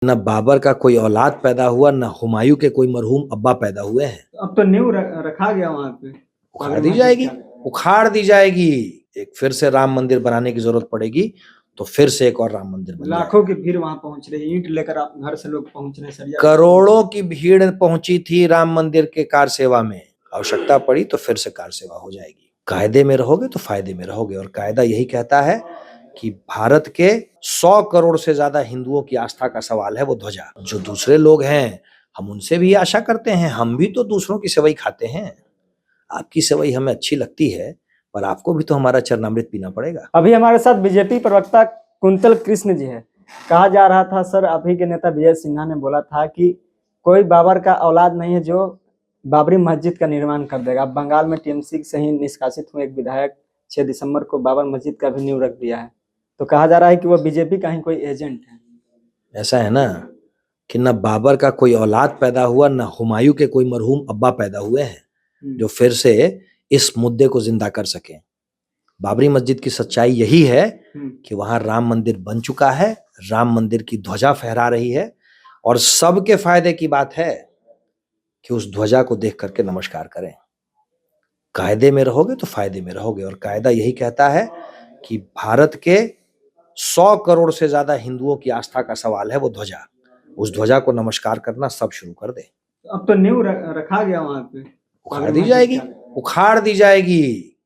न बाबर का कोई औलाद पैदा हुआ, न हुमायूं के कोई मरहूम अब्बा पैदा हुए हैं। अब तो नींव रखा गया वहां पे, उखाड़ दी जाएगी, उखाड़ दी जाएगी। एक फिर से राम मंदिर बनाने की जरूरत पड़ेगी तो फिर से एक और राम मंदिर बन जाएगा। लाखों की भीड़ वहां पहुंच रही है, ईंट लेकर आप घर से लोग पहुंच रहे हैं। करोड़ों की भीड़ पहुंची थी राम मंदिर के कार सेवा में। आवश्यकता पड़ी तो फिर से कार सेवा हो जाएगी। कायदे में रहोगे तो फायदे में रहोगे, और कायदा यही कहता है कि भारत के 100 करोड़ से ज्यादा हिंदुओं की आस्था का सवाल है वो ध्वजा। जो दूसरे लोग हैं हम उनसे भी आशा करते हैं, हम भी तो दूसरों की सेवई खाते हैं। आपकी सेवई हमें अच्छी लगती है, पर आपको भी तो हमारा चरणामृत पीना पड़ेगा। अभी हमारे साथ बीजेपी प्रवक्ता कुंतल कृष्ण जी है। कहा जा रहा था सर, अभी के नेता विजय सिन्हा ने बोला था कि कोई बाबर का औलाद नहीं है जो बाबरी मस्जिद का निर्माण कर देगा। बंगाल में टीएमसी से ही निष्कासित हुए एक विधायक 6 दिसंबर को बाबर मस्जिद का भी नींव रख दिया है। तो कहा जा रहा है कि वो बीजेपी का ही कोई एजेंट है। ऐसा है ना कि न बाबर का कोई औलाद पैदा हुआ, न हुमायूं के कोई मरहूम अब्बा पैदा हुए हैं जो फिर से इस मुद्दे को जिंदा कर सके। बाबरी मस्जिद की सच्चाई यही है कि वहां राम मंदिर बन चुका है, राम मंदिर की ध्वजा फहरा रही है, और सबके फायदे की बात है कि उस ध्वजा को देख करके नमस्कार करें। कायदे में रहोगे तो फायदे में रहोगे, और कायदा यही कहता है कि भारत के 100 करोड़ से ज्यादा हिंदुओं की आस्था का सवाल है वो ध्वजा। उस ध्वजा को नमस्कार करना सब शुरू कर दे। अब तो नींव रखा गया वहां पे, उखाड़ दी जाएगी, उखाड़ दी जाएगी,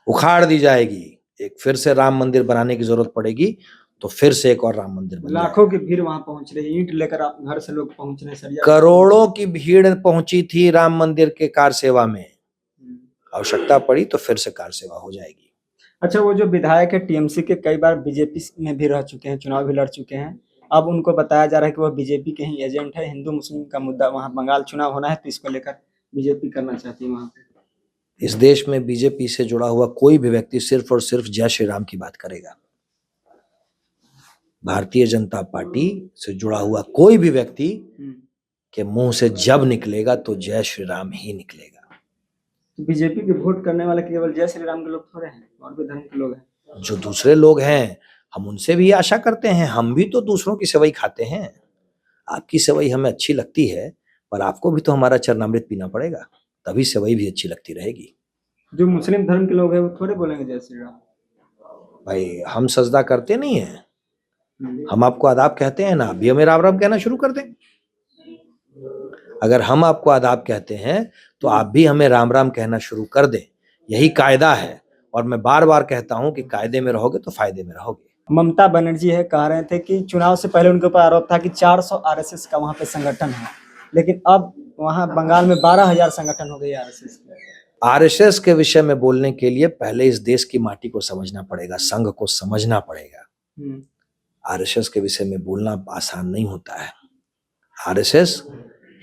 उखाड़ दी जाएगी। एक फिर से राम मंदिर बनाने की जरूरत पड़ेगी तो फिर से एक और राम मंदिर बन जाएगा। लाखों की भीड़ वहां पहुंच रही है, ईंट लेकर आप घर से लोग पहुंच रहे हैं। करोड़ों की भीड़ पहुंची थी राम मंदिर के कार सेवा में। आवश्यकता पड़ी तो फिर से कार सेवा हो जाएगी। अच्छा, वो जो विधायक है टीएमसी के, कई बार बीजेपी में भी रह चुके हैं, चुनाव भी लड़ चुके हैं। अब उनको बताया जा रहा है कि वो बीजेपी के ही एजेंट है। हिंदू मुस्लिम का मुद्दा, वहां बंगाल चुनाव होना है तो इसको लेकर बीजेपी करना चाहती है वहां पे। इस देश में बीजेपी से जुड़ा हुआ कोई भी व्यक्ति सिर्फ और सिर्फ जय श्री राम की बात करेगा। भारतीय जनता पार्टी से जुड़ा हुआ कोई भी व्यक्ति के मुंह से जब निकलेगा तो जय श्री राम ही निकलेगा। बीजेपी के वोट करने वाले केवल जय श्री राम के लोग थोड़े हैं, और भी धर्म के लोग हैं। जो दूसरे लोग हैं हम उनसे भी आशा करते हैं, हम भी तो दूसरों की सेवई खाते हैं। आपकी सेवई हमें अच्छी लगती है, पर आपको भी तो हमारा चरणामृत पीना पड़ेगा, तभी सेवई भी अच्छी लगती रहेगी। जो मुस्लिम धर्म के लोग हैं वो थोड़े बोलेंगे जय श्री राम। भाई हम सजदा करते नहीं है, हम आपको आदाब कहते हैं ना, अभी हमें राम राम कहना शुरू कर दें। अगर हम आपको आदाब कहते हैं तो आप भी हमें राम राम कहना शुरू कर दें। यही कायदा है, और मैं बार बार कहता हूं कि कायदे में रहोगे तो फायदे में रहोगे। ममता बनर्जी है, कह रहे थे कि चुनाव से पहले उनके ऊपर आरोप था कि 400 आरएसएस का वहां पे संगठन है, लेकिन अब वहां बंगाल में 12,000 संगठन हो गए आरएसएस के। आरएसएस के विषय में बोलने के लिए पहले इस देश की माटी को समझना पड़ेगा, संघ को समझना पड़ेगा। आरएसएस के विषय में बोलना आसान नहीं होता है। आरएसएस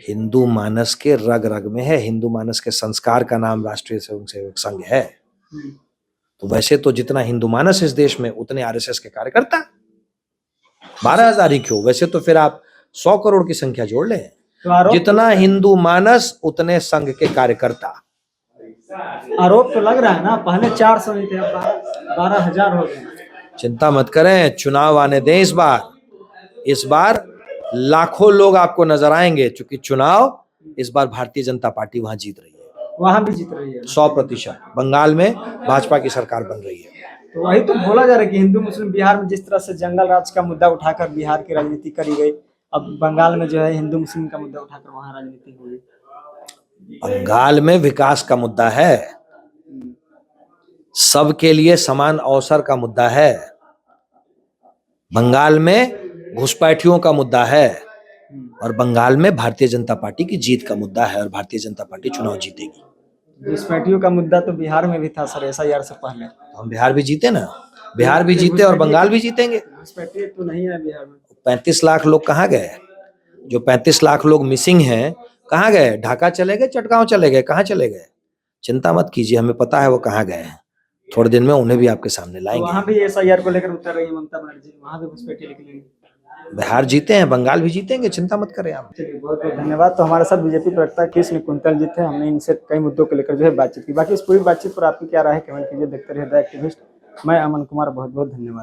हिंदू मानस के रग रग में है, हिंदू मानस के संस्कार का नाम राष्ट्रीय स्वयंसेवक संघ है। तो वैसे तो जितना हिंदू मानस इस देश में उतने आरएसएस के कार्यकर्ता। 12,000 ही क्यों, वैसे तो फिर आप 100 करोड़ की संख्या जोड़ लें। जितना हिंदू मानस उतने संघ के कार्यकर्ता। आरोप तो लग रहा है ना, पहले 400 नहीं थे, अब 12,000 हो गए। चिंता मत करें, चुनाव आने दें। इस बार लाखों लोग आपको नजर आएंगे, क्योंकि चुनाव इस बार भारतीय जनता पार्टी वहां जीत रही है, वहां भी जीत रही है 100%। बंगाल में भाजपा की सरकार बन रही है। तो वही तो बोला जा रहा है कि हिंदू मुस्लिम, बिहार में जिस तरह से जंगल राज का मुद्दा उठाकर बिहार की राजनीति करी गई, अब बंगाल में जो है हिंदू मुस्लिम का मुद्दा उठाकर वहां राजनीति हुई। बंगाल में विकास का मुद्दा है, सबके लिए समान अवसर का मुद्दा है। बंगाल में घुसपैठियों का मुद्दा है, और बंगाल में भारतीय जनता पार्टी की जीत का मुद्दा है, और भारतीय जनता पार्टी चुनाव जीतेगी। घुसपैठियों का मुद्दा तो बिहार में भी था सर, SIR से पहले। हम बिहार भी जीते ना, बिहार भी जीते और बंगाल भी जीतेंगे। घुसपैठी तो नहीं है बिहार में। 35 लाख लोग कहाँ गए? जो 35 लाख लोग मिसिंग हैं कहाँ गए? ढाका चले गए, चटगांव चले गए, कहाँ चले गए? चिंता मत कीजिए, हमें पता है वो कहाँ गए हैं। थोड़े दिन में उन्हें भी आपके सामने लाएंगे। वहां भी SIR को लेकर उतर रही है ममता बनर्जी, वहां भी घुसपैठी निकलेंगे। बिहार जीते हैं, बंगाल भी जीतेंगे, चिंता मत करें आप। चलिए, बहुत बहुत धन्यवाद। तो हमारे साथ बीजेपी प्रवक्ता कृष्ण कुंतल जी थे, हमने इनसे कई मुद्दों को लेकर जो है बातचीत की। बाकी इस पूरी बातचीत पर आपकी क्या राय है कमेंट कीजिए। देखते रहिए द एक्टिविस्ट। मैं अमन कुमार, बहुत बहुत धन्यवाद।